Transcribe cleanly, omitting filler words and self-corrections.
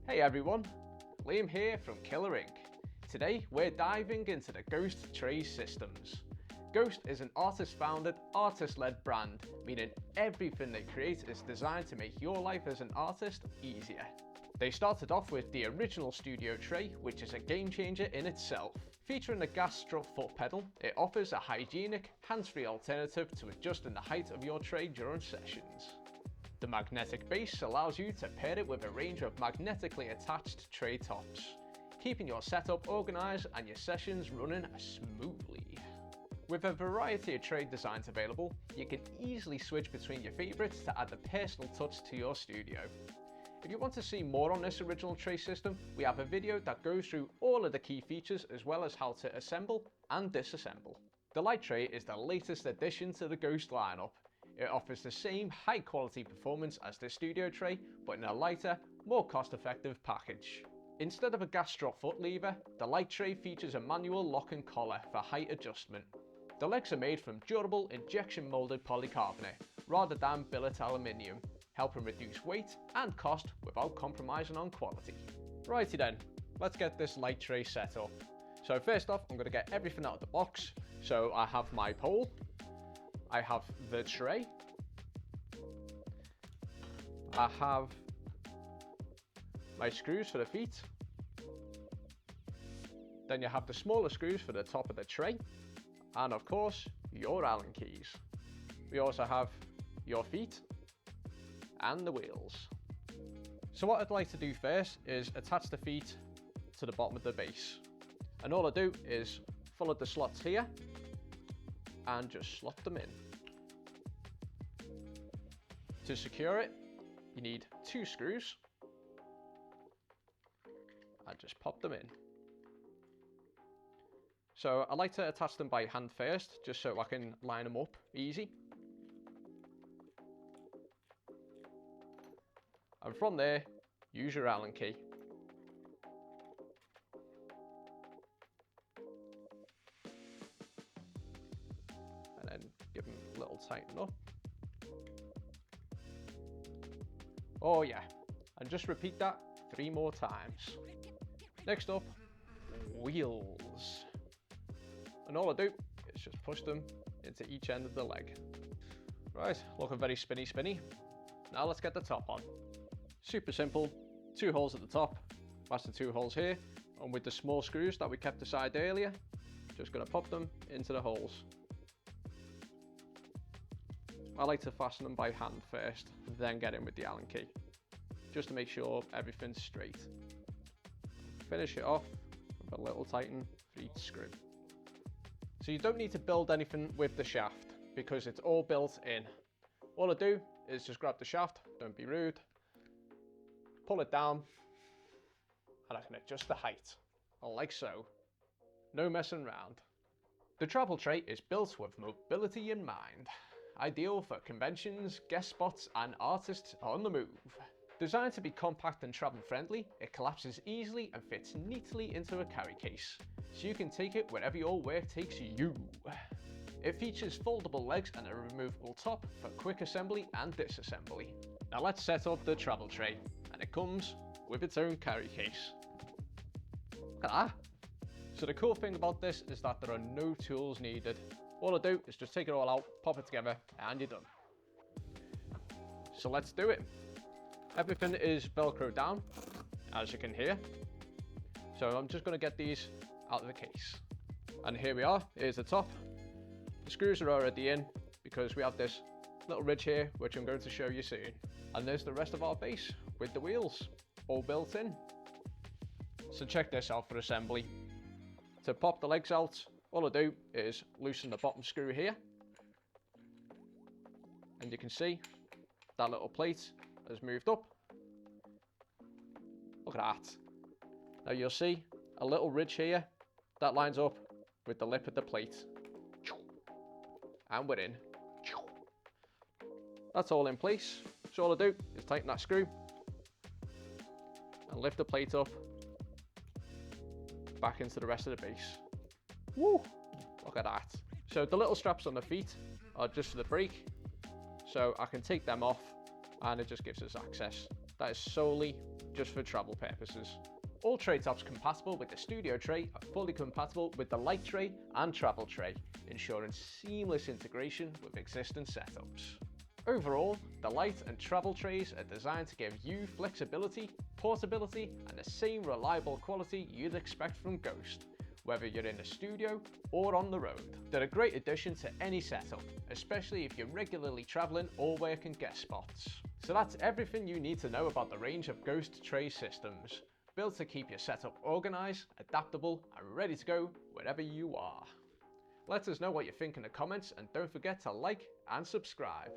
Hey everyone, Liam here from Killer Inc. Today we're diving into the Ghost tray systems. Ghost is an artist-founded, artist-led brand, meaning everything they create is designed to make your life as an artist easier. They started off with the original studio tray, which is a game changer in itself. Featuring a gas strut foot pedal, it offers a hygienic, hands-free alternative to adjusting the height of your tray during sessions. The magnetic base allows you to pair it with a range of magnetically attached tray tops, keeping your setup organised and your sessions running smoothly. With a variety of tray designs available, you can easily switch between your favourites to add a personal touch to your studio. If you want to see more on this original tray system, we have a video that goes through all of the key features as well as how to assemble and disassemble. The light tray is the latest addition to the Ghost lineup. It offers the same high quality performance as the studio tray, but in a lighter, more cost-effective package. Instead of a gas strut foot lever, the light tray features a manual lock and collar for height adjustment. The legs are made from durable injection molded polycarbonate rather than billet aluminium, helping reduce weight and cost without compromising on quality. Righty then, let's get this light tray set up. So first off, I'm going to get everything out of the box. So I have my pole, I have the tray, I have my screws for the feet, then you have the smaller screws for the top of the tray, and of course your Allen keys. We also have your feet and the wheels. So what I'd like to do first is attach the feet to the bottom of the base, and all I do is follow the slots here and just slot them in. To secure it, you need 2 screws and just pop them in. So I like to attach them by hand first, just so I can line them up easy. And from there, use your Allen key. And then give them a little tighten up. Oh yeah, and just repeat that 3 more times. Next up, wheels. And all I do is just push them into each end of the leg. Right, looking very spinny. Now let's get the top on. Super simple, 2 holes at the top, that's the 2 holes here, and with the small screws that we kept aside earlier, just gonna pop them into the holes. I like to fasten them by hand first, then get in with the Allen key, just to make sure everything's straight. Finish it off with a little tighten for each screw. So you don't need to build anything with the shaft, because it's all built in. All I do is just grab the shaft, don't be rude, pull it down, and I can adjust the height, like so. No messing around. The travel tray is built with mobility in mind. Ideal for conventions, guest spots, and artists on the move. Designed to be compact and travel friendly, it collapses easily and fits neatly into a carry case, so you can take it wherever your work takes you. It features foldable legs and a removable top for quick assembly and disassembly. Now let's set up the travel tray, and it comes with its own carry case. Look at that! So the cool thing about this is that there are no tools needed. All I do is just take it all out, pop it together, and you're done. So let's do it. Everything is Velcro down, as you can hear. So I'm just going to get these out of the case. And here we are, here's the top. The screws are already in, because we have this little ridge here, which I'm going to show you soon. And there's the rest of our base, with the wheels, all built in. So check this out for assembly. To pop the legs out, all I do is loosen the bottom screw here, and you can see that little plate has moved up. Look at that. Now you'll see a little ridge here that lines up with the lip of the plate. And we're in. That's all in place. So all I do is tighten that screw and lift the plate up back into the rest of the base. Woo! Look at that. So the little straps on the feet are just for the brake, so I can take them off and it just gives us access. That is solely just for travel purposes. All tray tops compatible with the studio tray are fully compatible with the light tray and travel tray, ensuring seamless integration with existing setups. Overall, the light and travel trays are designed to give you flexibility, portability, and the same reliable quality you'd expect from Ghost, whether you're in a studio or on the road. They're a great addition to any setup, especially if you're regularly traveling or working guest spots. So that's everything you need to know about the range of Ghost tray systems, built to keep your setup organized, adaptable, and ready to go wherever you are. Let us know what you think in the comments, and don't forget to like and subscribe.